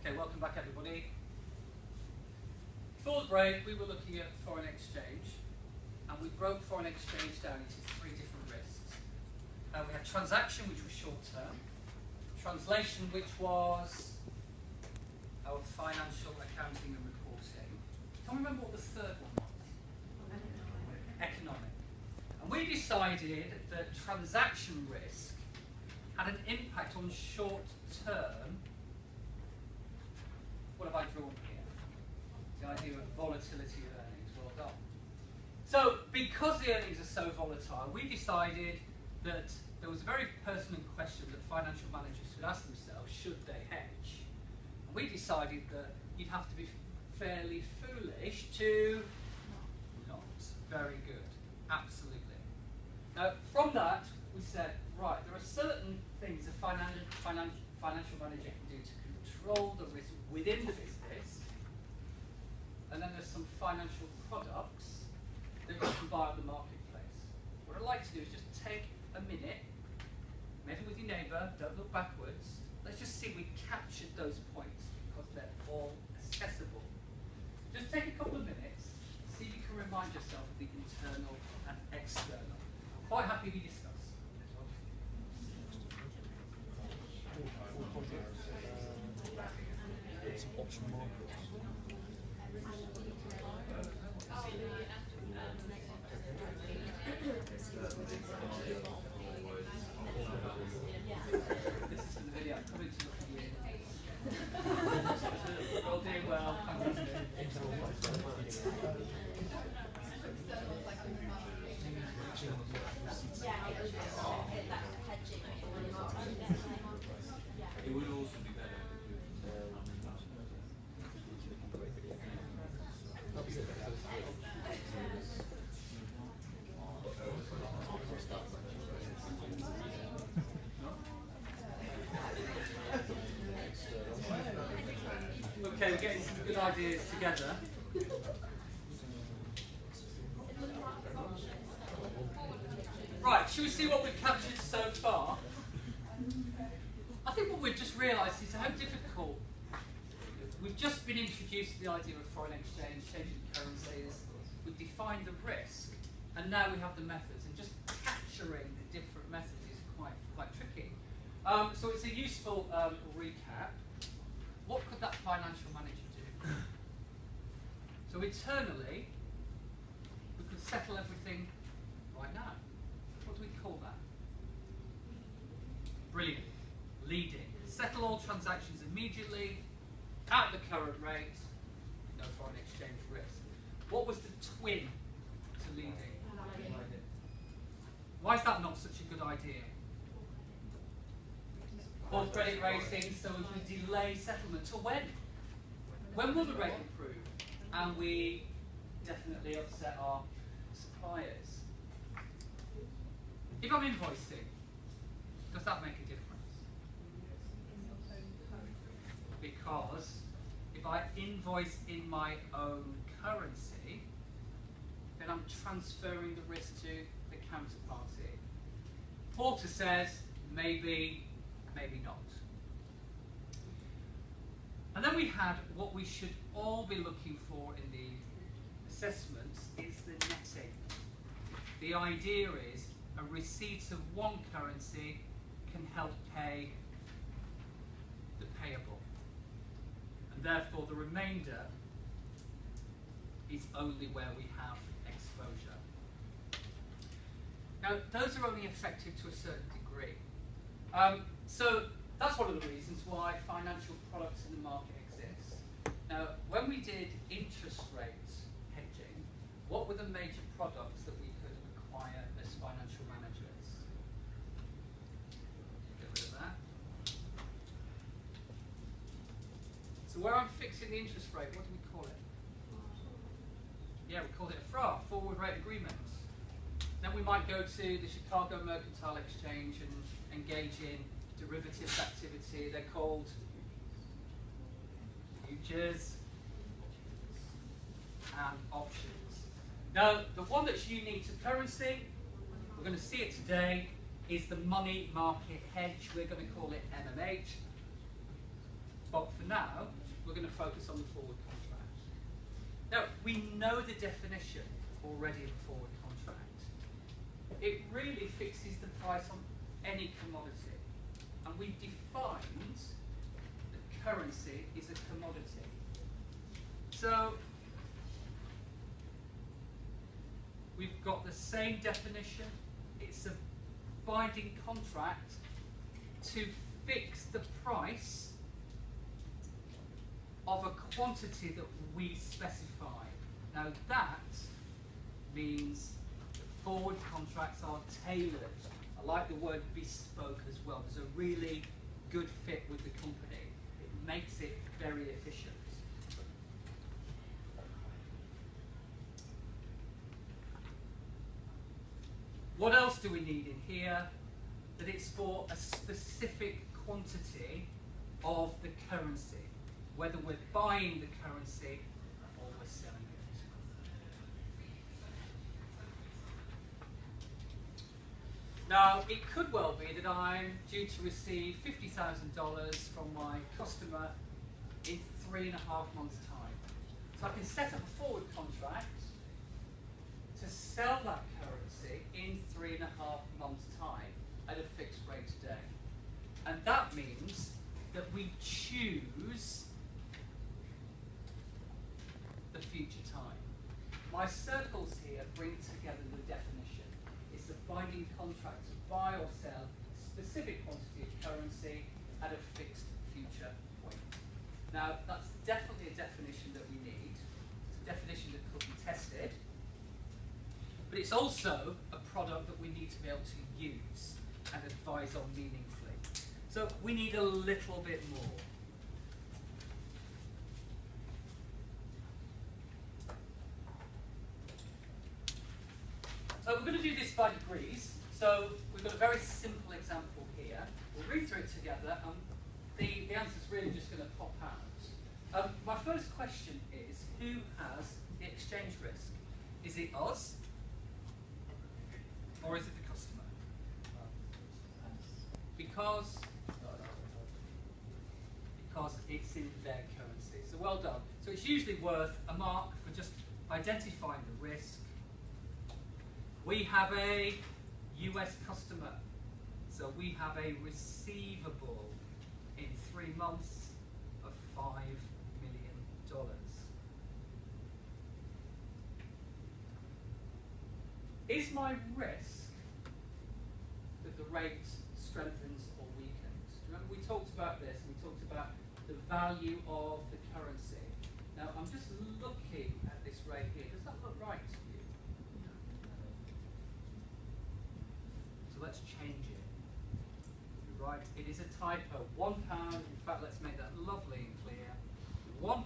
Okay, welcome back everybody. Before the break we were looking at foreign exchange, and we broke foreign exchange down into three different risks. We had transaction, which was short term, translation, which was our financial accounting and reporting. Can't remember what the third one was. Economic. And we decided that transaction risk had an impact on short term. What have I drawn here? The idea of volatility of earnings. Well done. So, because the earnings are so volatile, we decided that there was a very pertinent question that financial managers should ask themselves: should they hedge? And we decided that you'd have to be fairly foolish to not. Very good. Absolutely. Now, from that, we said, right, there are certain things a financial manager can do to control the risk within the business, and then there's some financial products that you can buy on the marketplace. What I'd like to do is just take a minute, maybe with your neighbour, don't look backwards. Let's just see if we captured those points, because they're all accessible. Just take a couple of minutes, see if you can remind yourself of the internal and external. Quite happy we discuss. This is for the video. I'm coming to look at you. You're all doing well. It would also be better. Okay, we're getting some good ideas together. Right, shall we see what we've captured so far? I think what we've just realised is how difficult. We've just been introduced to the idea of foreign exchange, changing currencies. We've defined the risk, and now we have the methods. And just capturing the different methods is quite tricky. So it's a useful recap. What could that financial manager do? So internally, we could settle everything right now. What do we call that? Brilliant. Leading. Settle all transactions immediately, at the current rate, no foreign exchange risk. What was the twin to leading? Why is that not such a good idea? Or credit rating, so if we delay settlement to when? When will the rate improve? And we definitely upset our suppliers. If I'm invoicing, does that make a difference? Because if I invoice in my own currency, then I'm transferring the risk to the counterparty. Porter says, maybe not. And then we had what we should all be looking for in the assessments is the netting. The idea is a receipt of one currency can help pay the payable. And therefore the remainder is only where we have exposure. Now, those are only effective to a certain degree. So that's one of the reasons why financial products in the market exist. Now, when we did interest rate hedging, what were the major products that we could acquire as financial managers? Get rid of that. So where I'm fixing the interest rate, what do we call it? Yeah, we call it a FRA, forward rate agreement. Then we might go to the Chicago Mercantile Exchange and engage in derivatives activity. They're called futures and options. Now, the one that's unique to currency, we're going to see it today, is the money market hedge. We're going to call it MMH. But for now, we're going to focus on the forward contract. Now, we know the definition already of a forward contract. It really fixes the price on any commodity. And we've defined that currency is a commodity. So, we've got the same definition. It's a binding contract to fix the price of a quantity that we specify. Now that means that forward contracts are tailored. I like the word bespoke as well. There's a really good fit with the company. It makes it very efficient. What else do we need in here? That it's for a specific quantity of the currency, whether we're buying the currency or we're selling it. Now, it could well be that I'm due to receive $50,000 from my customer in 3.5 months' time. So I can set up a forward contract to sell that currency in 3.5 months' time at a fixed rate today. And that means that we choose the future time. My circles here bring together the definition. It's a binding contract to buy or sell a specific quantity of currency at a fixed future point. Now, that's definitely a definition that we need. It's a definition that could be tested. But it's also a product that we need to be able to use and advise on meaningfully. So we need a little bit more. So we're going to do this by degrees. So we've got a very simple example here. We'll read through it together, and the answer's really just going to pop out. My first question is, who has the exchange risk? Is it us? Or is it the customer? Because it's in their currency. So well done. So it's usually worth a mark for just identifying the risk. We have a US customer. So we have a receivable in 3 months of $5 million. Is my risk that the rate strengthens or weakens? Remember we talked about this, and we talked about the value of the currency. Now I'm just looking at this rate here. Does that look right to you? So let's change it. You're right, it is a typo. £1, in fact let's make that lovely and clear. £1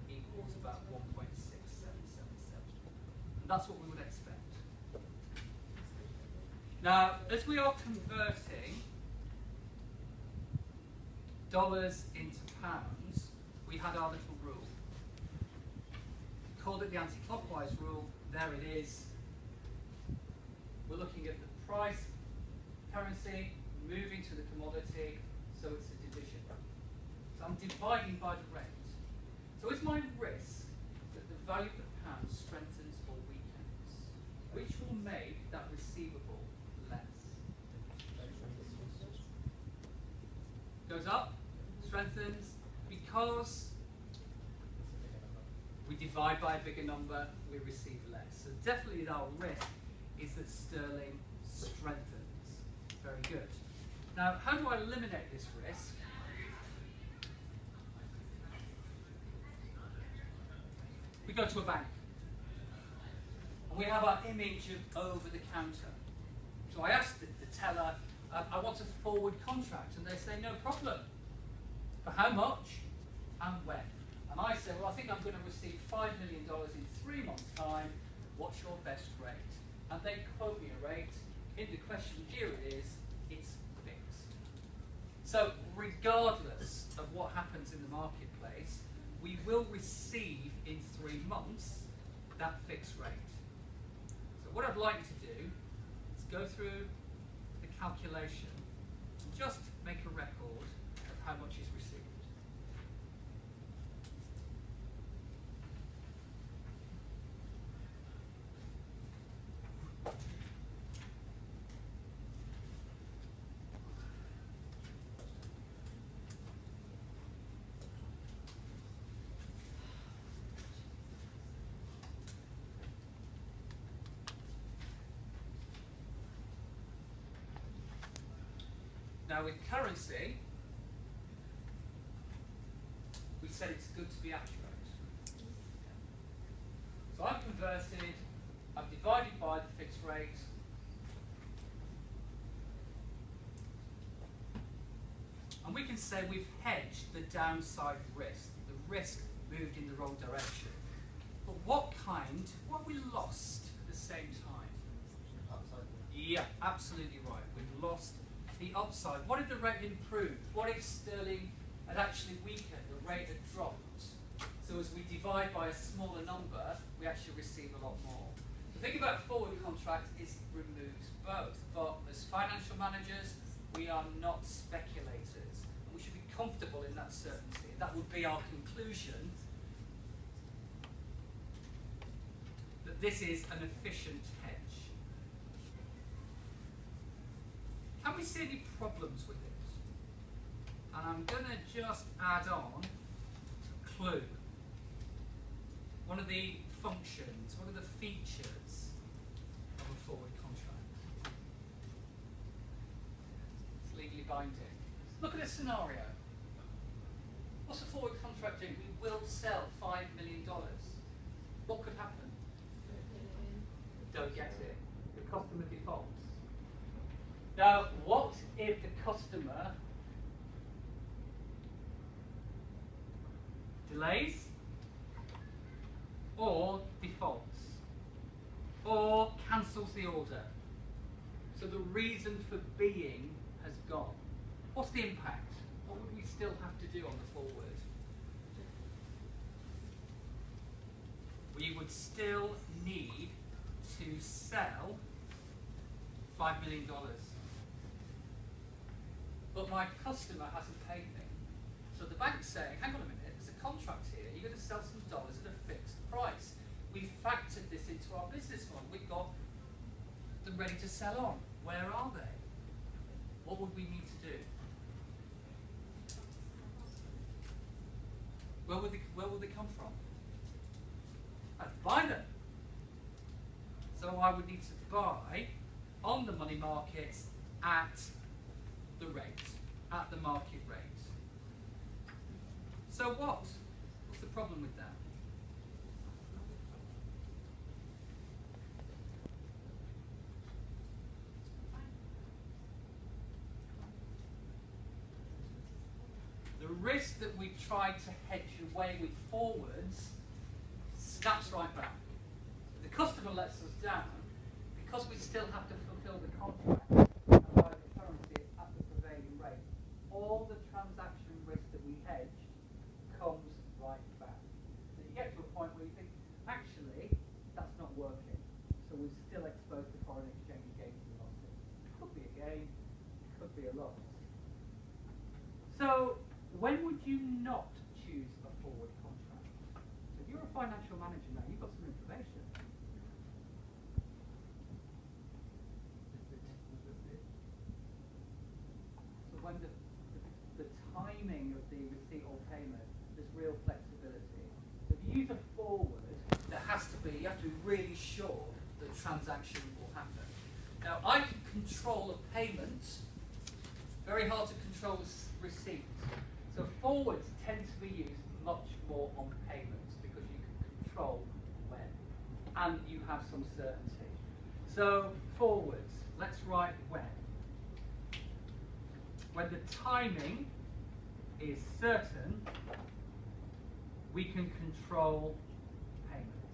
equals about 1.6777. And that's what we would expect. Now, as we are converting dollars into pounds, we had our little rule. We called it the anti-clockwise rule. There it is. We're looking at the price, currency, moving to the commodity, so it's a division. So I'm dividing by the rate. So is my risk that the value of the pound strengthens or weakens? Which will make that receivable less? Goes up, strengthens, because we divide by a bigger number, we receive less. So definitely our risk is that sterling strengthens. Very good. Now, how do I eliminate this risk? We go to a bank. And we have our image of over the counter. So I asked the teller, I want a forward contract, and they say, no problem. For how much and when? And I say, well, I think I'm going to receive $5 million in 3 months' time. What's your best rate? And they quote me a rate. In the question, here it is, it's fixed. So regardless of what happens in the marketplace, we will receive in 3 months that fixed rate. So what I'd like you to do is go through the calculation and just make a record of how much is received. Now with currency, we said it's good to be accurate. So I've converted, I've divided by the fixed rate, and we can say we've hedged the downside risk. The risk moved in the wrong direction. But what have we lost at the same time? Upside. Yeah, absolutely right. We've lost the upside. What if the rate improved? What if sterling had actually weakened? The rate had dropped. So as we divide by a smaller number, we actually receive a lot more. The thing about forward contract is it removes both. But as financial managers, we are not speculators. And we should be comfortable in that certainty. That would be our conclusion, that this is an efficient hedge. Can we see any problems with it? And I'm going to just add on a clue. One of the functions, one of the features of a forward contract. It's legally binding. Look at this scenario. What's a forward contract doing? We will sell $5 million. What could happen? Don't get it. The customer defaults. Now, what if the customer delays or defaults or cancels the order? So the reason for being has gone. What's the impact? What would we still have to do on the forward? We would still need to sell $5 million. But my customer hasn't paid me. So the bank's saying, hang on a minute, there's a contract here, you're going to sell some dollars at a fixed price. We factored this into our business model. We've got them ready to sell on. Where are they? What would we need to do? Where will they come from? I have to buy them. So I would need to buy on the money markets at the rate, at the market rate. So what? What's the problem with that? The risk that we tried to hedge away with forwards snaps right back. The customer lets us down because we still have to fulfill the contract and buy the currency at the prevailing rate. All the transaction risk that we hedged comes right back. So you get to a point where you think, actually, that's not working. So we're still exposed to foreign exchange gains and losses. It could be a gain, it could be a loss. So when would you not choose a forward contract? So if you're a financial manager now, you've got some information. So when the timing of the receipt or payment, there's real flexibility. So if you use a forward, there has to be, you have to be really sure that the transaction will happen. Now I can control a payment, very hard to control receipts. So forwards tend to be used much more on payments because you can control when and you have some certainty. So forwards, let's write when. When the timing is certain, we can control payments.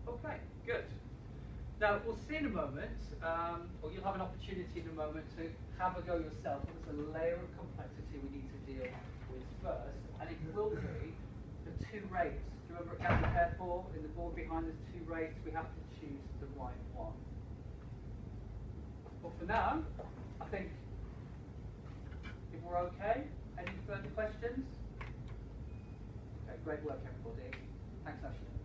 Okay, good. Now, we'll see in a moment, or you'll have an opportunity in a moment to have a go yourself. There's a layer of complexity we need to deal with first, and it will be the two rates. Do you remember at Gatwick Airport, in the board behind there's two rates, we have to choose the right one. But for now, I think if we're okay, any further questions? Okay, great work everybody. Thanks Ashley.